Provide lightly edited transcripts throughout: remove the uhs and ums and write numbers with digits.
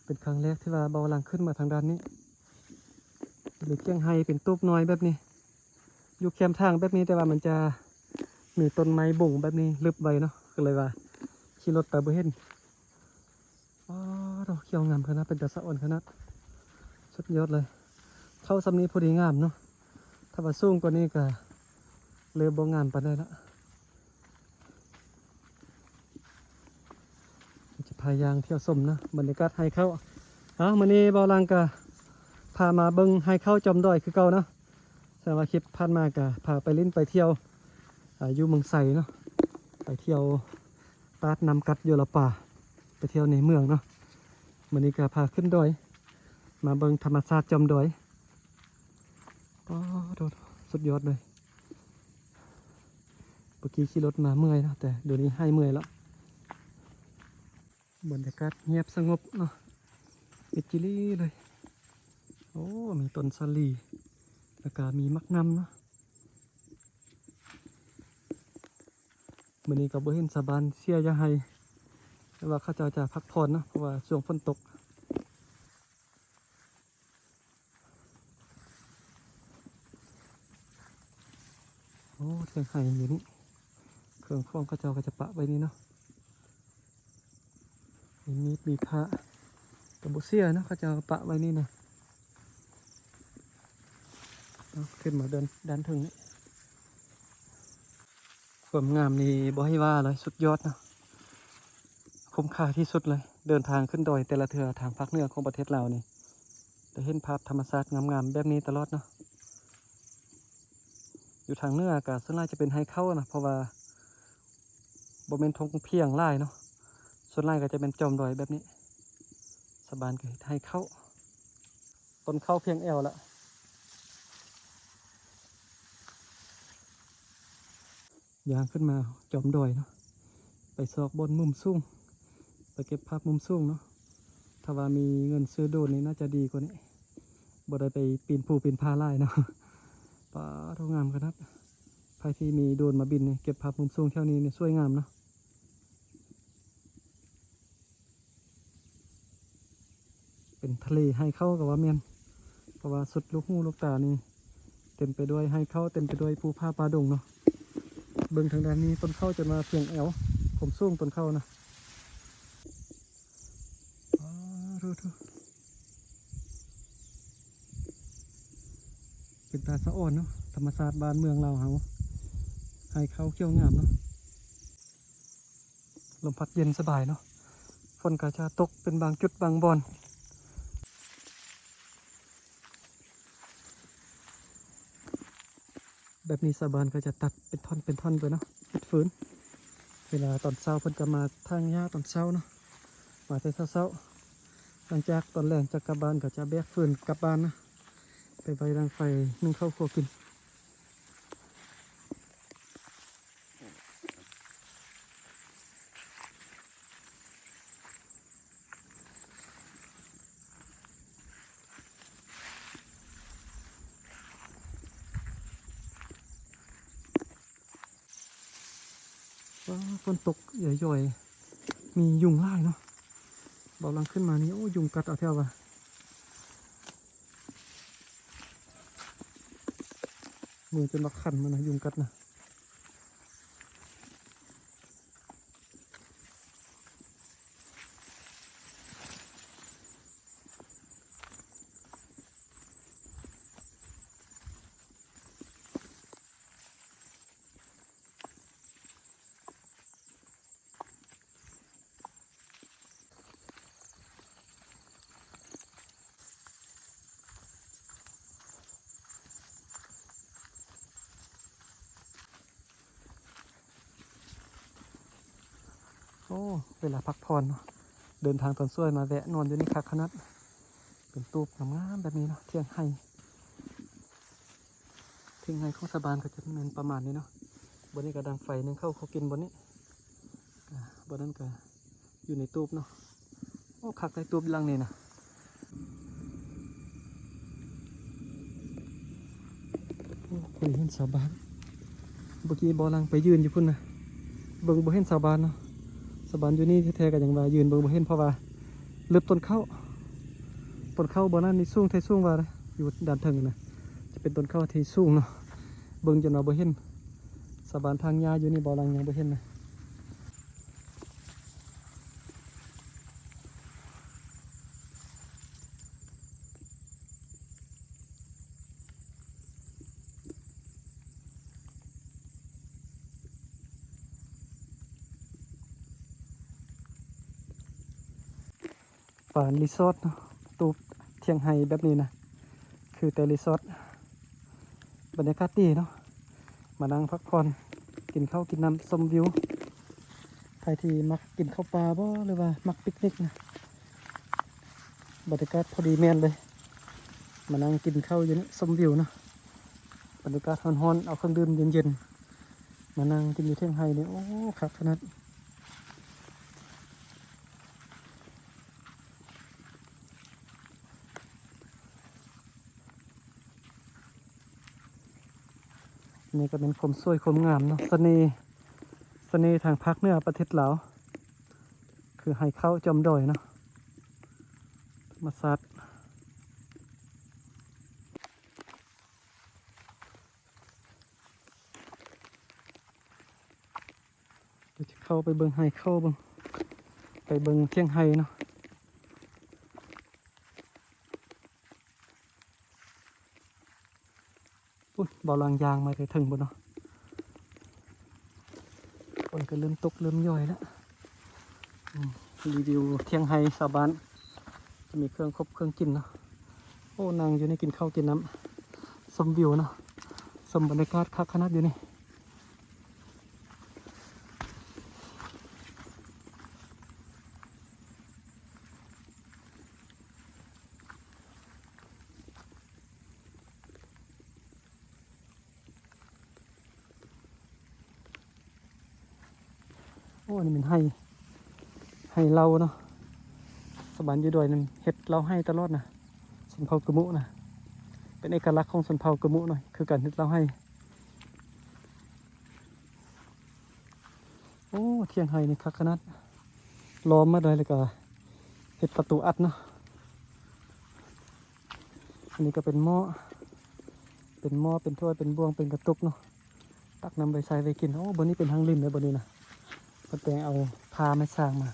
เป็นครั้งแรกที่ว่าเบาหลังขึ้นมาทางด้านนี้เป็นเกี้ยงไฮเป็นตูบน้อยแบบนี้อยู่แคมทางแบบนี้แต่ว่ามันจะมีต้นไม้บ่งแบบนี้ลึกไว้เนาะก็เลยว่าขี่รถไปบ่เห็นอ๋อดอกเขียวงามขนาดเป็นตะสะอ่อนขนาดสุดยอดเลยเข้าสำนี้พอดีงามเนาะถ้าว่าสูงกว่านี้ก็เลยบ่งามปานใดละจะพายางเที่ยวชมนะบรรยากาศไฮเข้ามื้อนี้เบาลังก็พามาเบิ่งไฮเข้าจอมดอยคือเก่าเนาะแต่ว่าคลิปผ่านมาก็พาไปเล่นไปเที่ยวอยู่เมืองไสเนาะไปเที่ยวตาดนำกัดอยู่ละป่าไปเที่ยวในเมืองเนาะมื้อนี้ก็พาขึ้นดอยมาเบิ่งธรรมชาติจอมดอยอ๋อดูสุดยอดเลยเมื่อกี้ขี่รถมาเมื่อยนะแต่เดี๋ยวนี้ให้เมื่อยแล้วบรรยากาศเงียบสงบเนาะมิดจิลี่เลยโอ้มีต้นสาลีแล้วก็มีมักนำเนาะมื้อนี้ก็บ่เห็นสะบานเสียยาให้แต่ว่าเขาเจ้าจะพักผ่อนเนาะเพราะว่าช่วงฝนตกโอ้เทียงไห้อยู่นี่เครื่องฟ้องเขาเจ้าก็จะปะไว้นี่เนาะมีมีดมีพระกับบุเสียเนาะเขาเจ้าปะไว้นี่นะขึ้นมาเดินด้านถึงนี่ความงามนี่บ่ให้ว่าเลยสุดยอดเนาะคุ้มค่าที่สุดเลยเดินทางขึ้นดอยแต่ละเทือทางภาคเหนือของประเทศลาวนี่ได้เห็นภาพธรรมชาติงามๆแบบนี้ตลอดเนาะอยู่ทางเหนือก็ส่วนใหญ่จะเป็นไฮเข้านะเพราะว่าบ่เป็นทงเพียงไล่เนาะส่วนใหญ่ก็จะเป็นจอมดอยแบบนี้สะบานก็ไฮเข้าต้นเข้าเพียงแอวละยางขึ้นมาจอมดอยเนาะไปซอกบนมุมสูงไปเก็บภาพมุมสูงเนาะถ้าว่ามีเงินซื้อโดรนนี่น่าจะดีกว่านี้บ่ได้ไปปีนภูปีนผาไล่เนาะป่าทงงามขนาดใครที่มีโดรนมาบินนี่เก็บภาพมุมสูงเท่านี้นี่สวยงามเนาะเป็นทะเลให้เข้ากับว่าเมียนเพราะว่าสุดลูกหูลูกตานี่เต็มไปด้วยให้เข้าเต็มไปด้วยภูผาป่าดงเนาะเบื้องทางด้านนี้ต้นเข้าจะมาเพียงแอวผมสูงต้นเข้านะดูเป็นตาสะอ่อนเนาะธรรมศาสตร์บ้านเมืองเราเฮาให้เข้าเขี้ยวงามเนาะลมพัดเย็นสบายเนาะฝนก็จะตกเป็นบางจุดบางบอนแบบนี้สะบานก็จะตัดเป็นท่อนเป็นท่อนไปเนาะเฮ็ดฝืนเวลาตอนเช้าเพิ่นก็มาทางหญ้าตอนเช้าเนาะมาแต่เช้าหลังจากตอนแรกจะกลับบ้านก็จะแบกฝืนกลับบ้านนะไปไว้ดังไฟนึ่งข้าวคั่วกินฝนตกใหญ่ๆมียุงไล่เนาะเบาลังขึ้นมานี่โอ้ยุงกัดเอาแถวว่ะมือจนบักขันมันนะยุงกัดนะโอ้เวลาพักผ่อนเนาะเดินทางตอนช่วยมาแวะนอนอยู่นี่คักขนาดเป็นตูบงามๆแบบนี้เนาะเที่ยงไห้ของสะบานก็จะเป็นประมาณนี้เนาะบนนี้ก็ดังไฟนึงเข้าเขากินบนนี้บนนั้นก็อยู่ในตูบเนาะโอ้คักในตูบลังนี่นะโอ้เคยเห็นสะบานเมื่อกี้บอลังไปยืนอยู่พุ่นนะเบิ่งบ่เห็นสะบานเนาะสะบานอยู่นี่แท้ๆก็ยังว่ายืนเบิ่งบ่เห็นเพราะว่าลึกต้นเข้า ต้นข้าวบนนั้นนี่สูงไทยสูงว่าเลยอยู่ด้านเทิงนะจะเป็นต้นข้าวที่สูงเนาะเบิ่งจนเราบ่เห็นสะบานทางยาอยู่นี่บ่ลังยังบ่เห็นนะป่านรีสอร์ทเนาะตูบเทียงไฮแบบนี้นะคือแต่รีสอร์ทบรรยากาศดีเนาะมานั่งพักผ่อนกินข้าวกินน้ำชมวิวใครที่มักกินข้าวปลาบ่หรือว่ามักปิกนิกนะบรรยากาศพอดีแม่นเลยมานั่งกินข้าวอยู่นี่ชมวิวเนาะบรรยากาศร้อนๆเอาเครื่องดื่มเย็นๆมานั่งกินอยู่เทียงไฮนี่โอ้คักขนาดนี่ก็เป็นความสวยความงามเนาะเสน่ห์ทางภาคเหนือประเทศลาวคือให้เข้าจอมดอยเนาะธรรมศาสตร์เดี๋ยวจะเข้าไปเบิ่งให้เข้าเบิ่งไปเบิ่งเที่ยงไฮเนาะอุ้ยบ่อลางยางมาได้ถึงบ่เนาะคนก็เริ่มตกเริ่มย่อยแล้วรีวิวเที่ยงไฮชาวบ้านจะมีเครื่องครบเครื่องกินเนาะโอ้นางอยู่ในกินข้าวกินน้ำชมวิวเนาะชมบรรยากาศคักขนาดอยู่นี่โอ้นี่มันให้เราเนาะสวรรค์อยู่ด้วยนั่นเฮ็ดเราให้ตลอดนะชนเผ่ากะมุนะเป็นเอกลักษณ์ของชนเผ่ากะมุหน่อยคือการเฮ็ดเราให้โอ้เที่ยงไฮนี่คักขนาดล้อมมาได้เลยก็เฮ็ดประตูอัดเนาะอันนี้ก็เป็นหม้อเป็นถ้วยเป็นบ่วงเป็นกระตุกเนาะตักนำไปใส่ไปกินโอ้บนนี้เป็นทางริมเลยบนนี้นะเพิ่นแปลงเอาพาไม้สร้างมา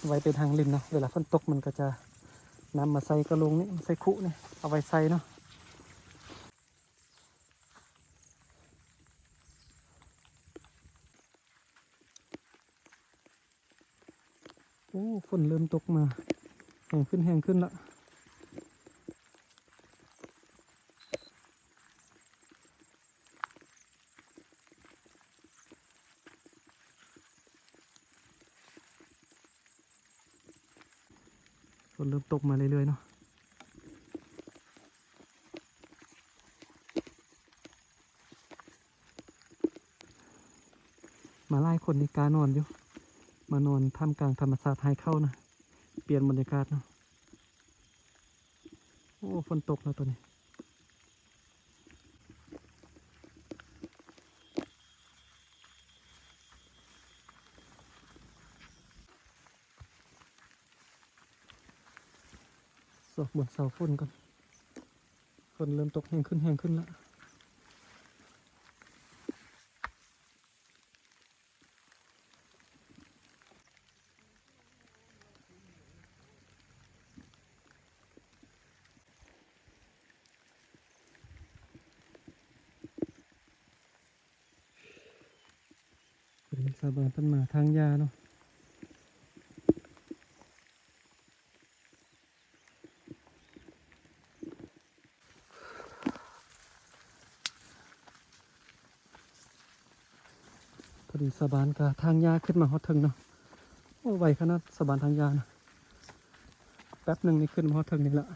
ไว้เป็นทางริมเนาะเวลาฝนตกมันก็จะนำมาใส่กระโหลกนี่ใส่คุนี่เอาไว้ใส่เนาะโอ้ฝนเริ่มตกมาแห้งขึ้นละฝนเริ่มตกมาเรื่อยๆเนาะมาไล่คนในกานอนอยู่มานอนท่ามกลางธรรมชาติให้เข้านะเปลี่ยนบรรยากาศเนาะโอ้ฝนตกแล้วตัวนี้สอกบนเสาฝนก่อนฝนเริ่มตกแห้งขึ้นละเป็นสาบานต้นหมาทางยาเนาะพอดีสาบานกับทางยาขึ้นมาฮอดถึงเนาะโอ้ไวขนาดสาบานทางยานะแป๊บหนึ่งนี่ขึ้นมาฮอดถึงนี่ละ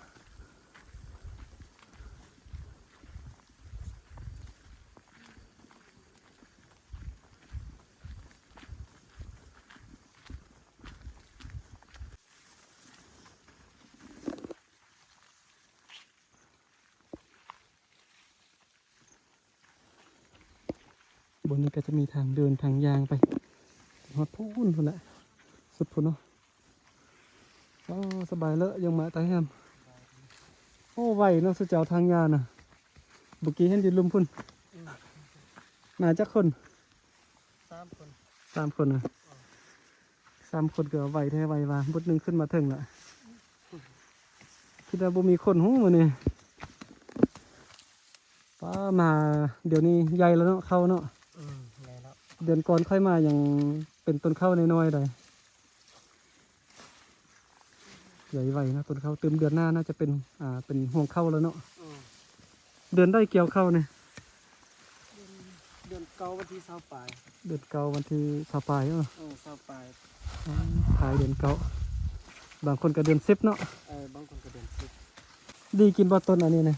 บนนี้ก็จะมีทางเดินทางยางไปฮอดพูนพุ่นแหละสุดพุ่นเนาะโอ้สบายเลอะยังมาตายแฮม โอ้ไวเนาะสุเจ้าทางยาน่ะเมื่อกี้เห็นอยู่ลุมพุ่นมาจักคน 3 คน 3 คนนะ3 คนก็ไวแท้ไวว่าบุดหนึงขึ้นมาถึงละคิดว่าบ่มีคนหู้มื้อนี้ป้ามาเดี๋ยวนี้ใหญ่แล้วเนาะเข้าเนาะ ได้แล้ว เดือนก่อนค่อยมายังเป็นต้นข้าวน้อยๆเลยใหญ่ไวนะต้นข้าวเติมเดือนหน้าน่าจะเป็นเป็นห่วงข้าวแล้วเนาะเดือนได้เกี่ยวข้าวเนี่ย เดือนเก้าวันที่20ปลาย เดือนเก่าวันที่20ปลาย20ปลาย ถ่ายเดือนเก่าบางคนก็เดือน10เนาะ บางคนก็เดือนดีกินบ่ต้นอันนี้นะ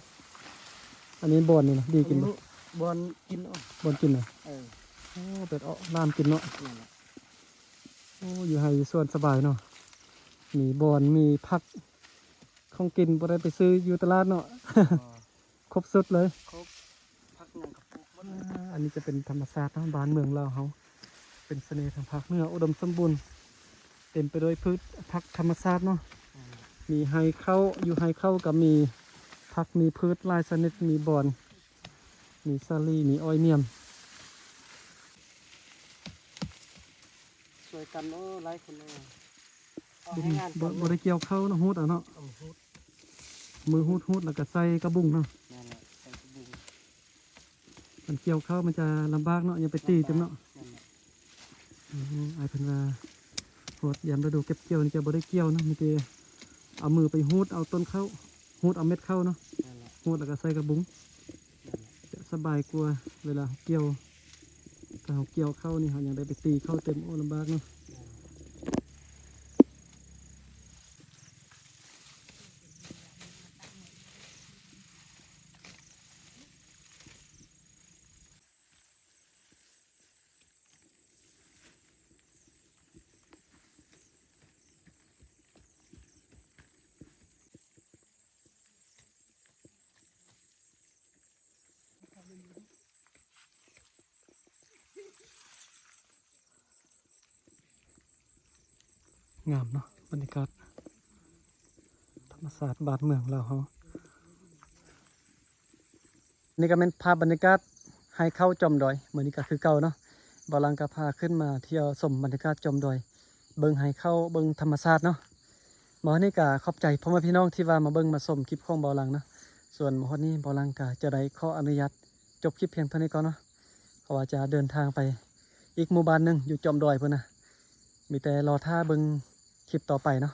อันนี้บอนนี่นะดี 10 กินบ่ บอนกินบอนกินเหรอ เออ โอ้เป็ดเอาลามกินเนาะ นั่นแหละ โอ้อยู่ให้ส่วนสบายเนาะมีบอนมีผักของกินบ่ได้ไปซื้ออยู่ตลาดเนาะ ครบสุดเลย ครบพักหยังกับปลูกหมดเลย อันนี้จะเป็นธรรมชาติทั้งบ้านเมืองเราเขาเป็นเสน่ห์ทางภาคเหนืออุดมสมบูรณ์เต็มไปด้วยพืชผักธรรมชาติเนาะมีไฮเข้าอยู่ไฮเข้ากับมีผักมีพืชหลายชนิดมีบอนมีซาลีมีอ้อยเมียม ช่วยกันหลายคนเอา บ่ ให้งานก่อน บ่ได้เกี่ยวเข้าเนาะฮูดเอาเนาะ ฮูด มือฮูดแล้วก็ใส่กระบุงเนาะ นั่นแหละใส่กระบุง มันเกี่ยวเข้ามันจะลำบากเนาะอย่าไปตีจังเนาะ นั่นแหละ ไอ้เพิ่นว่าโหดยามฤดูเก็บเกี่ยวนี่จะบ่ได้เกี่ยวเนาะมีแต่เอามือไปฮูดเอาต้นเข้าฮูดเอาเม็ดเข้าเนาะ นั่นแหละ ฮูดแล้วก็ใส่กระบุง นั่นแหละ จะสบายกว่าเวลาเกี่ยวถ้าเราเกี่ยวเข้านี่เรายังได้ไปตีเข้าเต็มโอ้ลำบากเนาะงามเนาะบรรยากาศธรรมศาสตร์บ้านเมืองเราเขานี่ก็เป็นภาพบรรยากาศให้เข้าจอมดอยเหมือนนี้ก็คือเก่าเนาะบาลังก็พาขึ้นมาเที่ยวชมบรรยากาศจอมดอยเบิ่งให้เข้าเบิ่งธรรมชาติเนาะหมอนี่ก็ขอบใจพ่อแม่พี่น้องที่ว่ามาเบิ่งมาชมคลิปของบาลังนะส่วนหมอนี้บาลังก็จะได้ขออนุญาตจบคลิปเพียงเท่านี้ก่อนเนาะเพราะว่าจะเดินทางไปอีกหมู่บ้านหนึงอยู่จอมดอยพุ่นนะมีแต่รอท่าเบิ่งคลิปต่อไปเนาะ